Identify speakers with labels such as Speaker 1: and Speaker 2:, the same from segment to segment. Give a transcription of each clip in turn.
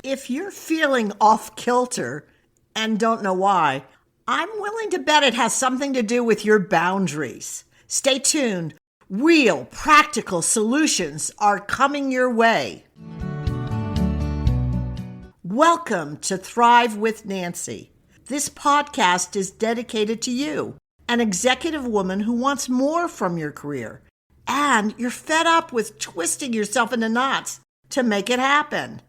Speaker 1: If you're feeling off-kilter and don't know why, I'm willing to bet it has something to do with your boundaries. Stay tuned. Real, practical solutions are coming your way. Welcome to Thrive with Nancy. This podcast is dedicated to you, an executive woman who wants more from your career, and you're fed up with twisting yourself into knots to make it happen.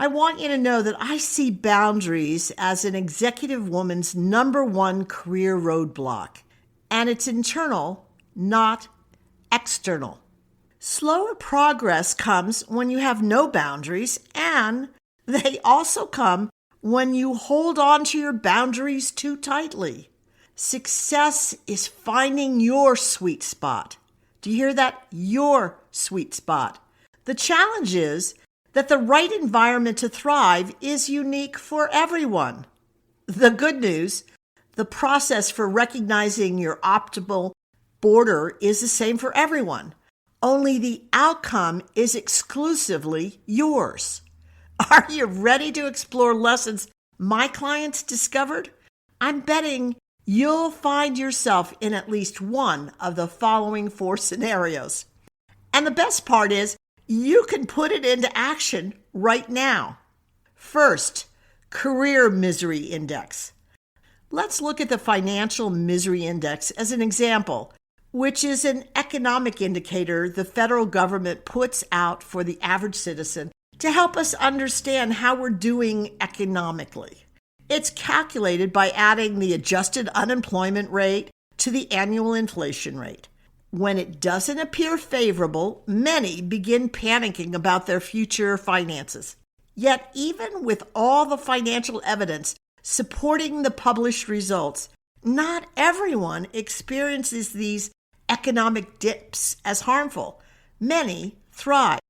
Speaker 1: I want you to know that I see boundaries as an executive woman's number one career roadblock, and it's internal, not external. Slower progress comes when you have no boundaries, and they also come when you hold on to your boundaries too tightly. Success is finding your sweet spot. Do you hear that? Your sweet spot. The challenge is that the right environment to thrive is unique for everyone. The good news, the process for recognizing your optimal border is the same for everyone. Only the outcome is exclusively yours. Are you ready to explore lessons my clients discovered? I'm betting you'll find yourself in at least one of the following 4 scenarios. And the best part is, you can put it into action right now. First, Career Misery Index. Let's look at the Financial Misery Index as an example, which is an economic indicator the federal government puts out for the average citizen to help us understand how we're doing economically. It's calculated by adding the adjusted unemployment rate to the annual inflation rate. When it doesn't appear favorable, many begin panicking about their future finances. Yet, even with all the financial evidence supporting the published results, not everyone experiences these economic dips as harmful. Many thrive.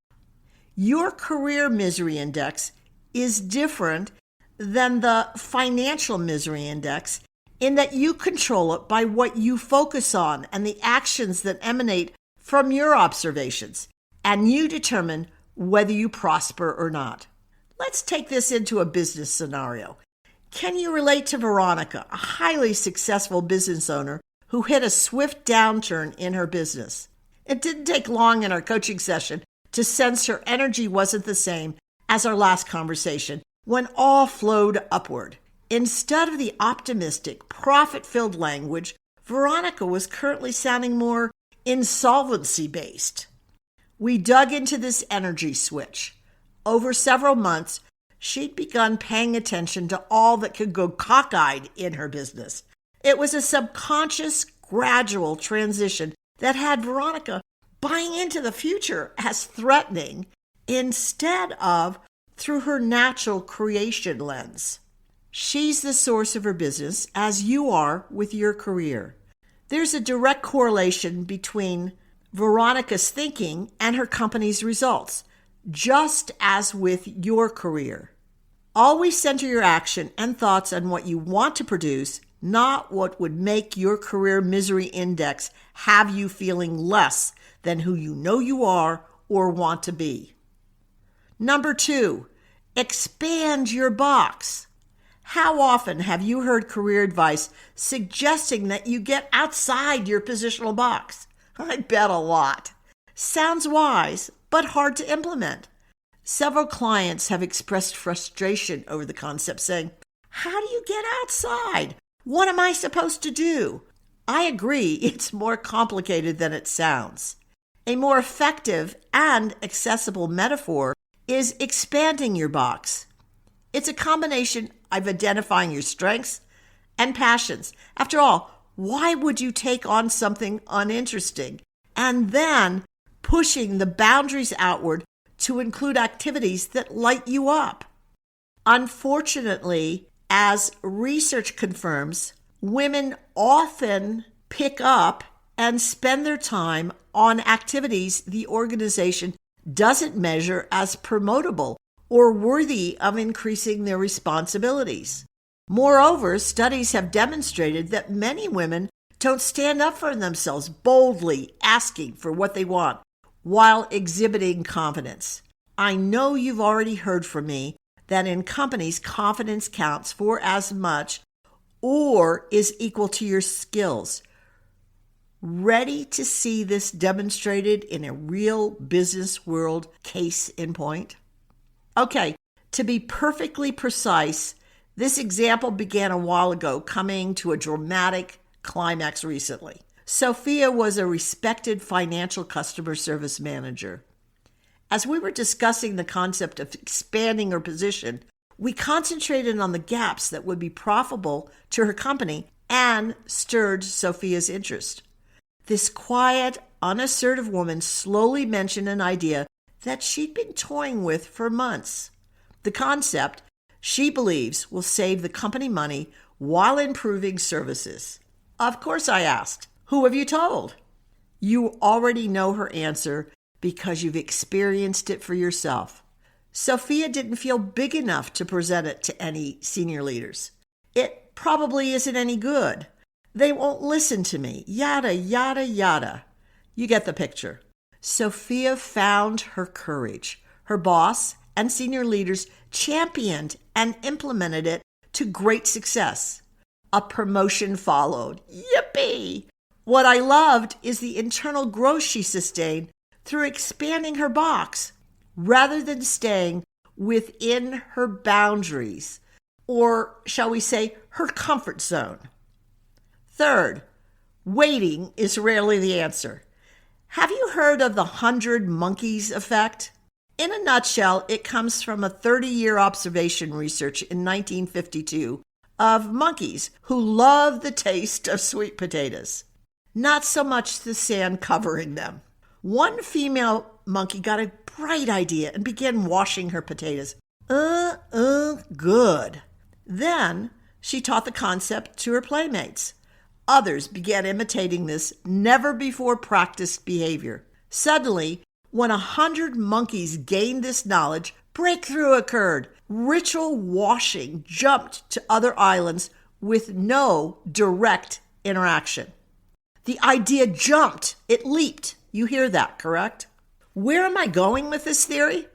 Speaker 1: Your Career Misery Index is different than the Financial Misery Index in that you control it by what you focus on and the actions that emanate from your observations, and you determine whether you prosper or not. Let's take this into a business scenario. Can you relate to Veronica, a highly successful business owner who hit a swift downturn in her business? It didn't take long in our coaching session to sense her energy wasn't the same as our last conversation when all flowed upward. Instead of the optimistic, profit-filled language, Veronica was currently sounding more insolvency-based. We dug into this energy switch. Over several months, she'd begun paying attention to all that could go cockeyed in her business. It was a subconscious, gradual transition that had Veronica buying into the future as threatening instead of through her natural creation lens. She's the source of her business, as you are with your career. There's a direct correlation between Veronica's thinking and her company's results, just as with your career. Always center your action and thoughts on what you want to produce, not what would make your Career Misery Index have you feeling less than who you know you are or want to be. Number 2, expand your box. How often have you heard career advice suggesting that you get outside your positional box? I bet a lot. Sounds wise, but hard to implement. Several clients have expressed frustration over the concept, saying, "How do you get outside? What am I supposed to do?" I agree, it's more complicated than it sounds. A more effective and accessible metaphor is expanding your box. It's a combination of identifying your strengths and passions. After all, why would you take on something uninteresting and then pushing the boundaries outward to include activities that light you up? Unfortunately, as research confirms, women often pick up and spend their time on activities the organization doesn't measure as promotable or worthy of increasing their responsibilities. Moreover, studies have demonstrated that many women don't stand up for themselves, boldly asking for what they want while exhibiting confidence. I know you've already heard from me that in companies, confidence counts for as much or is equal to your skills. Ready to see this demonstrated in a real business world case in point? Okay, to be perfectly precise, this example began a while ago, coming to a dramatic climax recently. Sophia was a respected financial customer service manager. As we were discussing the concept of expanding her position, we concentrated on the gaps that would be profitable to her company and stirred Sophia's interest. This quiet, unassertive woman slowly mentioned an idea that she'd been toying with for months. The concept, she believes, will save the company money while improving services. Of course, I asked, "Who have you told?" You already know her answer because you've experienced it for yourself. Sophia didn't feel big enough to present it to any senior leaders. It probably isn't any good. They won't listen to me. Yada, yada, yada. You get the picture. Sophia found her courage. Her boss and senior leaders championed and implemented it to great success. A promotion followed. Yippee! What I loved is the internal growth she sustained through expanding her box rather than staying within her boundaries, or shall we say, her comfort zone. Third, waiting is rarely the answer. Have you heard of the 100 monkeys effect? In a nutshell, it comes from a 30-year observation research in 1952 of monkeys who love the taste of sweet potatoes, not so much the sand covering them. One female monkey got a bright idea and began washing her potatoes. Good. Then she taught the concept to her playmates. Others began imitating this never-before-practiced behavior. Suddenly, when 100 monkeys gained this knowledge, breakthrough occurred. Ritual washing jumped to other islands with no direct interaction. The idea jumped. It leaped. You hear that, correct? Where am I going with this theory?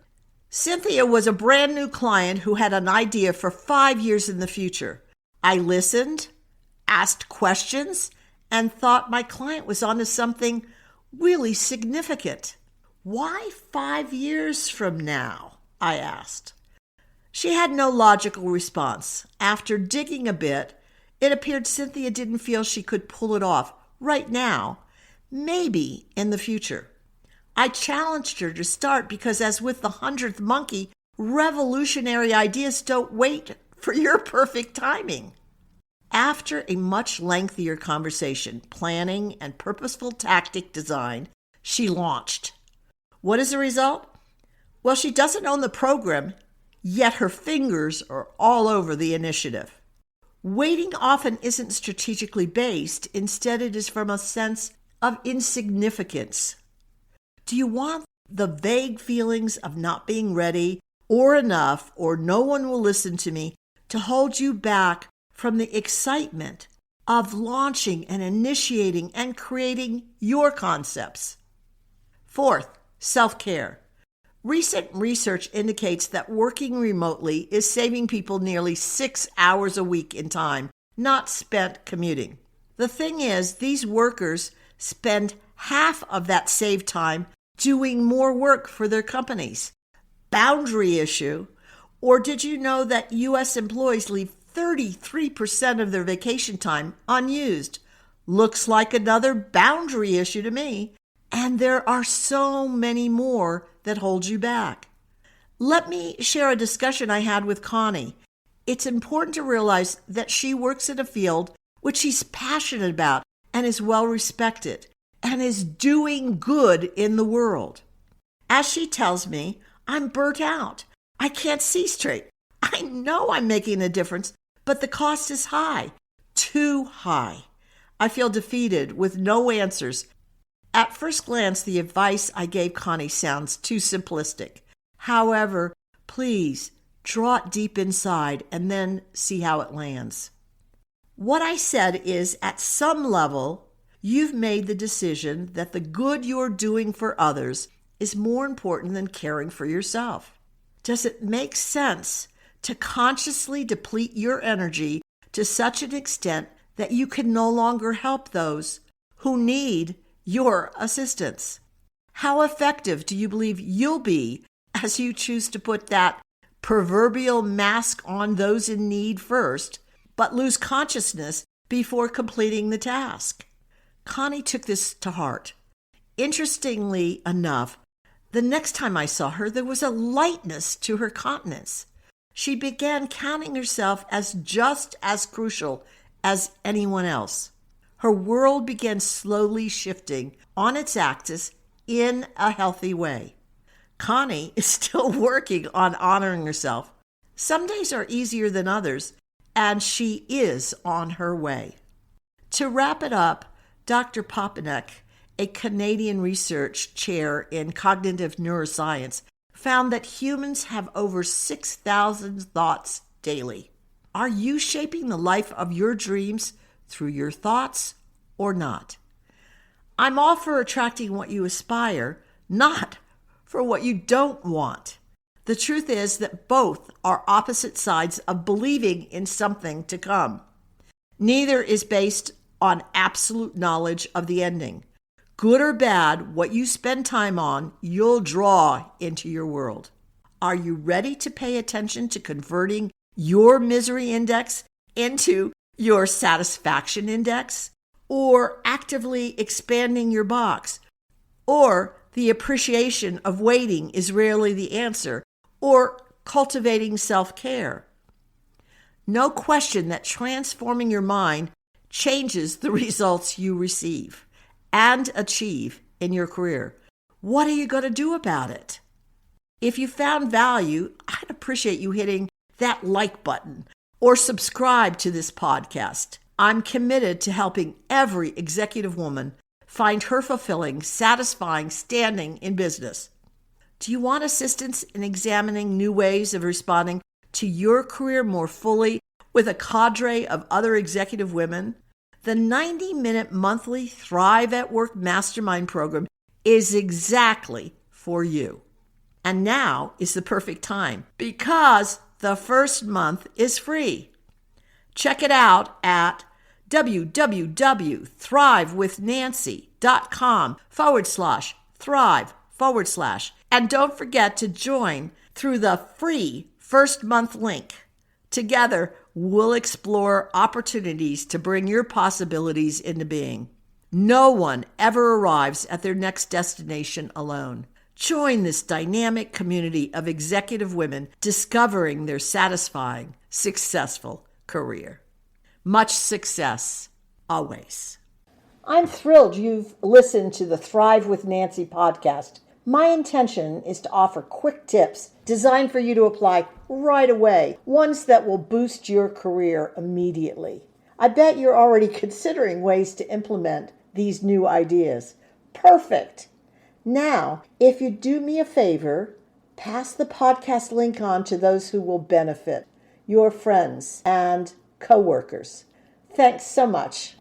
Speaker 1: Cynthia was a brand new client who had an idea for 5 years in the future. I listened, asked questions, and thought my client was onto something really significant. Why 5 years from now? I asked. She had no logical response. After digging a bit, it appeared Cynthia didn't feel she could pull it off right now, maybe in the future. I challenged her to start because, as with the 100th monkey, revolutionary ideas don't wait for your perfect timing. After a much lengthier conversation, planning, and purposeful tactic design, she launched. What is the result? Well, she doesn't own the program, yet her fingers are all over the initiative. Waiting often isn't strategically based. Instead, it is from a sense of insignificance. Do you want the vague feelings of not being ready or enough or no one will listen to me to hold you back from the excitement of launching and initiating and creating your concepts? Fourth, self-care. Recent research indicates that working remotely is saving people nearly 6 hours a week in time, not spent commuting. The thing is, these workers spend half of that saved time doing more work for their companies. Boundary issue. Or did you know that U.S. employees leave 33% of their vacation time unused? Looks like another boundary issue to me. And there are so many more that hold you back. Let me share a discussion I had with Connie. It's important to realize that she works in a field which she's passionate about and is well respected and is doing good in the world. As she tells me, I'm burnt out. I can't see straight. I know I'm making a difference, but the cost is high, too high. I feel defeated with no answers. At first glance, the advice I gave Connie sounds too simplistic. However, please draw it deep inside and then see how it lands. What I said is, at some level, you've made the decision that the good you're doing for others is more important than caring for yourself. Does it make sense to consciously deplete your energy to such an extent that you can no longer help those who need your assistance. How effective do you believe you'll be as you choose to put that proverbial mask on those in need first, but lose consciousness before completing the task? Connie took this to heart. Interestingly enough, the next time I saw her, there was a lightness to her countenance. She began counting herself as just as crucial as anyone else. Her world began slowly shifting on its axis in a healthy way. Connie is still working on honoring herself. Some days are easier than others, and she is on her way. To wrap it up, Dr. Papanek, a Canadian research chair in cognitive neuroscience, found that humans have over 6,000 thoughts daily. Are you shaping the life of your dreams through your thoughts or not? I'm all for attracting what you aspire, not for what you don't want. The truth is that both are opposite sides of believing in something to come. Neither is based on absolute knowledge of the ending. Good or bad, what you spend time on, you'll draw into your world. Are you ready to pay attention to converting your misery index into your satisfaction index? Or actively expanding your box? Or the appreciation of waiting is rarely the answer? Or cultivating self-care? No question that transforming your mind changes the results you receive and achieve in your career. What are you going to do about it? If you found value, I'd appreciate you hitting that like button or subscribe to this podcast. I'm committed to helping every executive woman find her fulfilling, satisfying standing in business. Do you want assistance in examining new ways of responding to your career more fully with a cadre of other executive women? The 90-minute monthly Thrive at Work Mastermind program is exactly for you. And now is the perfect time because the first month is free. Check it out at www.thrivewithnancy.com/thrive/ and don't forget to join through the free first month link. Together, we'll explore opportunities to bring your possibilities into being. No one ever arrives at their next destination alone. Join this dynamic community of executive women discovering their satisfying, successful career. Much success, always. I'm thrilled you've listened to the Thrive with Nancy podcast. My intention is to offer quick tips designed for you to apply right away, ones that will boost your career immediately. I bet you're already considering ways to implement these new ideas. Perfect! Now, if you do me a favor, pass the podcast link on to those who will benefit, your friends and coworkers. Thanks so much.